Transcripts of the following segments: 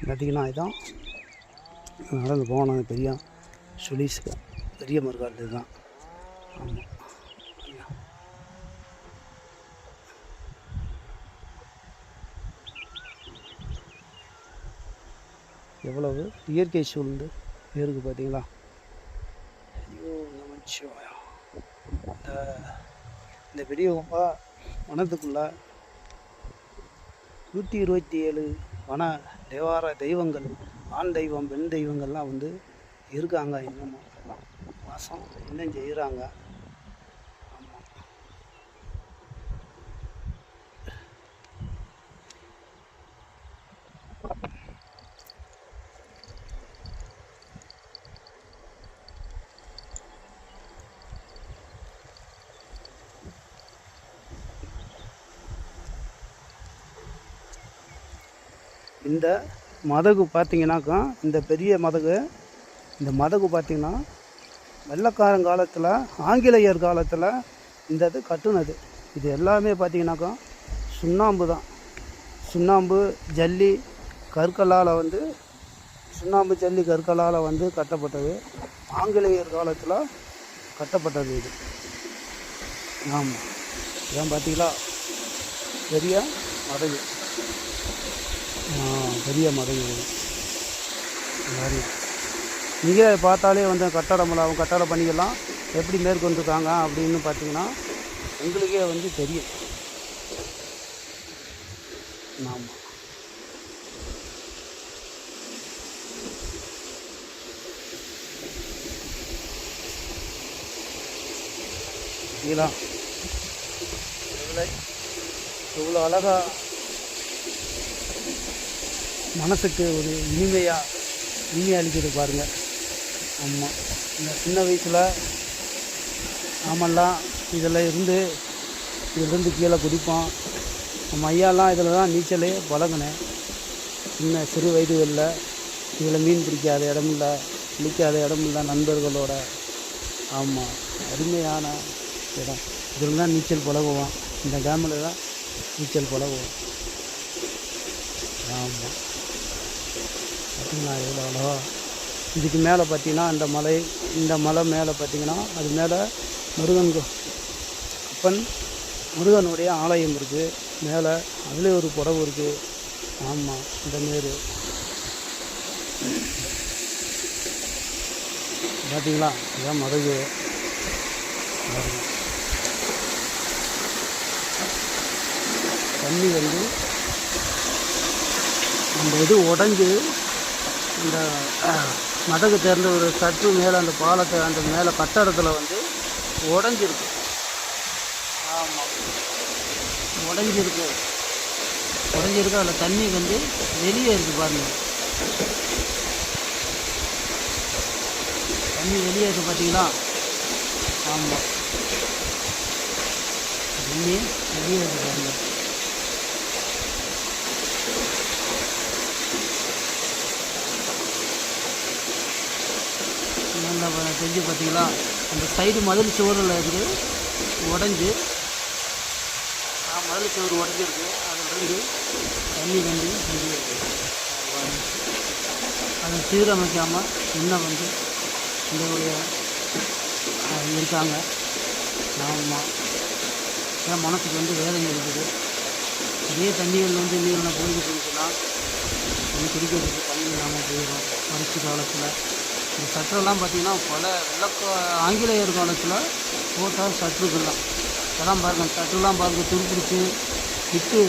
பார்த்திங்கன்னா இதுதான் நடந்து போனோம் பெரிய சுலீஸ்க்கு பெரிய மருகால் இதுதான். ஆமாம், எவ்வளவு இயற்கை சூழ்ந்து இருக்குது பார்த்தீங்களா. ஐயோ நமச்சிவாயா. இந்த பெரிய வனத்துக்குள்ள 127 வன தேவார தெய்வங்கள், ஆண் தெய்வம் பெண் தெய்வங்கள்லாம் வந்து இருக்காங்க. இன்னமும் வாசம் இன்னும் செய்கிறாங்க. ஆமாம், இந்த மதகு பார்த்திங்கனாக்கா, இந்த பெரிய மதகு, இந்த மதகு பார்த்திங்கன்னா வெள்ளைக்காரன் காலத்தில், ஆங்கிலேயர் காலத்தில் இந்த இது கட்டுனது. இது எல்லாமே பார்த்திங்கனாக்கா சுண்ணாம்பு தான். சுண்ணாம்பு ஜல்லி கற்களால் வந்து, சுண்ணாம்பு ஜல்லி கற்களால் வந்து கட்டப்பட்டது. ஆங்கிலேயர் காலத்தில் கட்டப்பட்டது இது. ஆமாம், இதான் பார்த்தீங்களா பெரிய மதகு. பெரிய மதகு மாதிரி நீங்கள் பார்த்தாலே வந்து கட்டடமெல்லாம், கட்டட பணிகள்லாம் எப்படி மேற்கொண்டிருக்காங்க அப்படின்னு பார்த்தீங்கன்னா உங்களுக்கே வந்து தெரியும். ஆமாம், இவ்வளோ அழகாக மனசுக்கு ஒரு இனிமை அளிக்குது பாருங்கள். ஆமாம், இந்த சின்ன வயசில் நாமெல்லாம் இதிலிருந்து கீழே குதிப்போம். நம்ம ஐயாலாம் இதில் தான் நீச்சலே பழகினேன். சின்ன சிறு வயதுகளில் இதில் மீன் பிடிக்காத இடமில்லை, குளிக்காத இடமில்லை நண்பர்களோட. ஆமாம், அருமையான இடம். இதில் தான் நீச்சல் பழகுவோம். இந்த டேமில் தான் நீச்சல் பழகுவோம். ஆமாம், பார்த்திங்கன்னா எவ்வளோ அழகா. இதுக்கு மேலே பார்த்திங்கன்னா இந்த மலை மேலே பார்த்திங்கன்னா அது மேலே முருகனுடைய ஆலயம் இருக்குது. மேலே அதில் ஒரு புடவு இருக்குது. ஆமாம், இந்த மாரி பார்த்திங்களா, இதான் மதகு. தண்ணி வந்து அந்த இது உடஞ்சி இந்த மதகு தேர்ந்த ஒரு சற்று மேலே அந்த பாலத்தை அந்த மேலே கட்டடத்தில் வந்து உடஞ்சிருக்கு. ஆமாம், உடஞ்சிருக்கு. அதில் தண்ணி வந்து வெளியே இருக்குது பாருங்கள். தண்ணி வெளியே இருக்குது பார்த்தீங்களா. ஆமாம், தண்ணி வெளியே இருக்குது பாருங்கள். நல்லா செஞ்சு பார்த்தீங்களா. அந்த சைடு மதில் சுவரில் இருந்து உடஞ்சி, மதில் சுவர் உடஞ்சிருக்கு. அதிலிருந்து தண்ணி வந்து அதை சீரமைக்காமல் இன்னும் வந்து இந்த இருக்காங்க. ஆமாம், ஏன் மனசுக்கு வந்து வேதனை இருக்குது. இதே தண்ணிகள் வந்து நீரில் போய்கிட்டு இருந்துச்சுன்னா குடிக்கிறதுக்கு தண்ணி இல்லாமல் போயிடும். வறட்சி காலத்தில் இந்த சட்டெல்லாம் பார்த்திங்கன்னா ஆங்கிலேயர் காலத்தில் போட்ட சட்டுக்கெல்லாம் அதெல்லாம் பாருங்கள். சட்டுலாம் பாருங்கள், துருப்பிடிச்சு விட்டு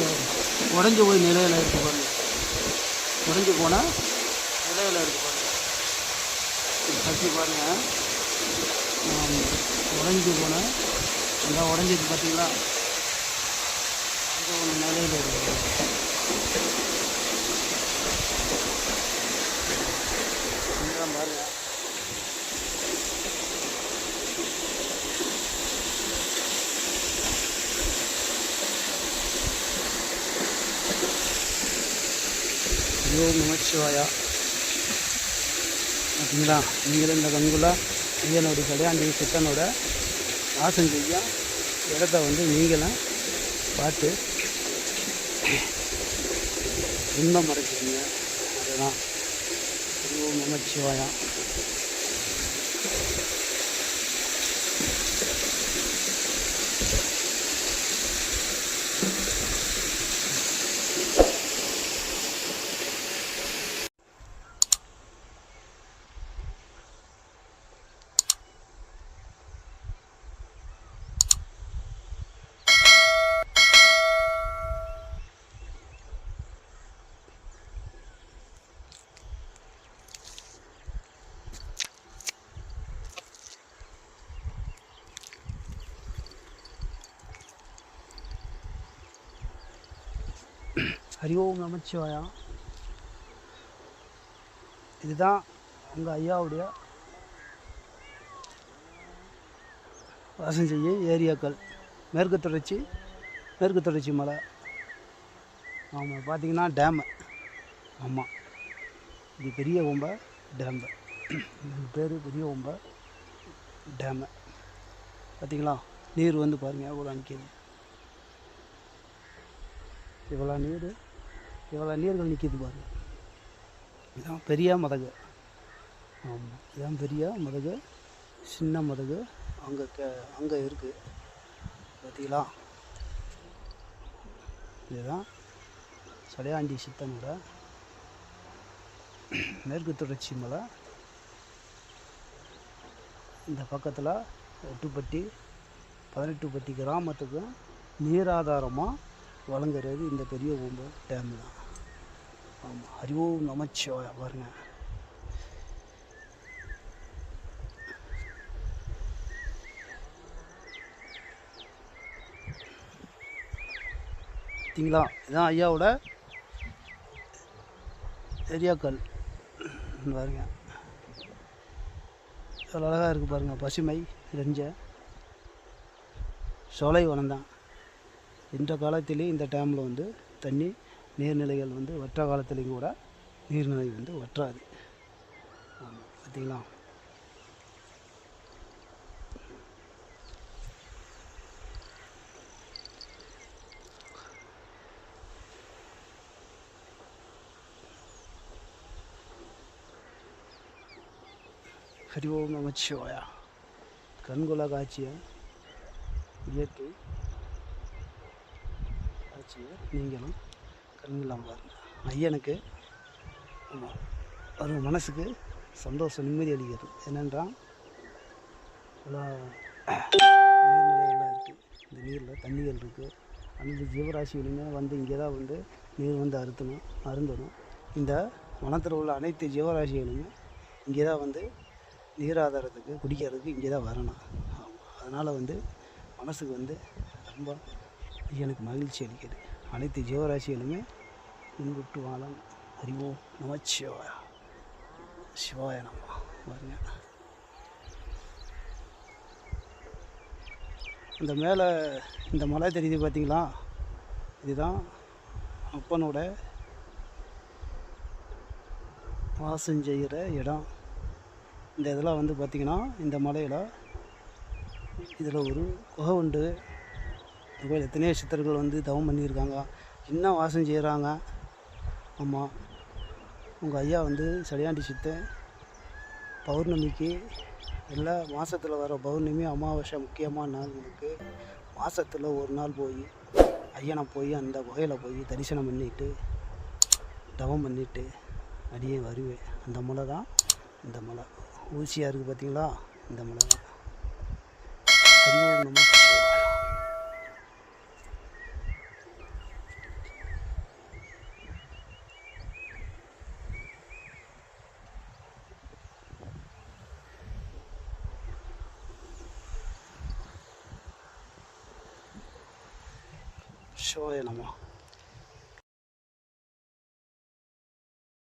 உடஞ்சி போய் நிலையில் இருக்குது பாருங்கள். உடஞ்சி போன நிலையில் இருக்குது பாருங்கள். சட்டு பாருங்கள், உடஞ்சி போன அந்த உடஞ்சிருக்கு பார்த்தீங்களா. அந்த ஒரு நிலையில் இருக்குது பாருங்கள். ஓம் நமச்சிவாயா. பார்த்தீங்களா, நீங்களும் இந்த கங்குலா ஐயனுடைய கல்யாண்டி சித்தனோட வாசம் செய்ய இடத்த வந்து நீங்களும் பார்த்து இன்பம் அடைச்சிருங்க. அதுதான் நமச்சிவாயா. ஹரி ஓம் நமச்சிவாயா. இதுதான் உங்கள் ஐயாவுடைய வாசம் செய்ய ஏரியாக்கள். மேற்கு தொடர்ச்சி மலை. ஆமாம், பார்த்தீங்கன்னா டேமு. ஆமாம், இது பெரிய ஓம்பை டேமு. இது பேர் பெரிய ஓம்பை டேமு. பார்த்தீங்களா, நீர் வந்து பாருங்கள் எவ்வளோ நிற்கிது. இவ்வளோ நீர்கள் நிற்கிது பாருங்கள். இதுதான் பெரிய மதகு. ஆமாம், இதுதான் பெரிய மதகு. சின்ன மதகு அங்கே இருக்குது. பார்த்தீங்களா, இதுதான் சடையாண்டி சித்தனோட மேற்கு தொடர்ச்சி மலை. இந்த பக்கத்தில் 18பட்டி கிராமத்துக்கு நீராதாரமாக வழங்குறது இந்த பெரிய ஓம்பை டேமு தான். ஆமாம், ஹரி ஓம் நமச்சிவாயா. பாருங்கள், பார்த்தீங்களா, இதுதான் ஐயாவோட ஏரியாக்கள். பாருங்க, எவ்வளோ அழகாக இருக்குது பாருங்கள். பசுமை நிறைஞ்ச சோலை வனம் தான். இந்த காலத்திலே இந்த டேமில் வந்து நீர்நிலைகள் வந்து வற்ற காலத்துலேயும் கூட நீர்நிலை வந்து வற்றாது. ஆமாம், பார்த்தீங்களா. ஹரி ஓம் நமச்சிவாயா. கண்கொள்ளா காட்சியை, இயற்கை காட்சியை நீங்களும் கண்கொள்ளாமல் பாருங்கள். ஐயனுக்கு ஒரு மனசுக்கு சந்தோஷம், நிம்மதி அளிக்கிறது. என்னென்றால் நீர்நிலைகள்லாம் இருக்குது. இந்த நீரில் தண்ணிகள் இருக்குது. அனைத்து ஜீவராசிகளுமே வந்து இங்கே தான் வந்து நீர் வந்து அருந்தணும். இந்த வனத்தில் உள்ள அனைத்து ஜீவராசிகளுமே இங்கே தான் வந்து நீராதாரத்துக்கு குடிக்கிறதுக்கு இங்கே தான் வரணும். அதனால் வந்து மனசுக்கு வந்து ரொம்ப எனக்கு மகிழ்ச்சி அளிக்கிறது. அனைத்து ஜீவராசிகளுமே இன்புற்று வாழம். ஹரி ஓம் நமச்சிவாயா. சிவாய நம. பாருங்க, இந்த மேலே இந்த மலை தெரியுது பார்த்தீங்களா, இதுதான் அப்பனோட வாசம் செய்கிற இடம். இந்த இதெல்லாம் வந்து பார்த்திங்கன்னா, இந்த மலையில் இதில் ஒரு குகை உண்டு. இதுபோல் எத்தனையோ சித்தர்கள் வந்து தவம் பண்ணியிருக்காங்க, இன்னும் வாசம் செய்கிறாங்க. ஆமாம், உங்கள் ஐயா வந்து சடையாண்டி சித்தன் பௌர்ணமிக்கு எல்லா மாதத்தில் வர பௌர்ணமி, அமாவாசை முக்கியமான நாள்களுக்கு மாதத்தில் ஒரு நாள் போய் ஐயனை போய் அந்த குகையில் போய் தரிசனம் பண்ணிவிட்டு தவம் பண்ணிவிட்டு அப்படியே வருவேன். அந்த மலை தான் இந்த மலை. ஊசியாக இருக்குது பார்த்தீங்களா, இந்த மலை தான். ஹரி ஓம் நம சிவாய நம.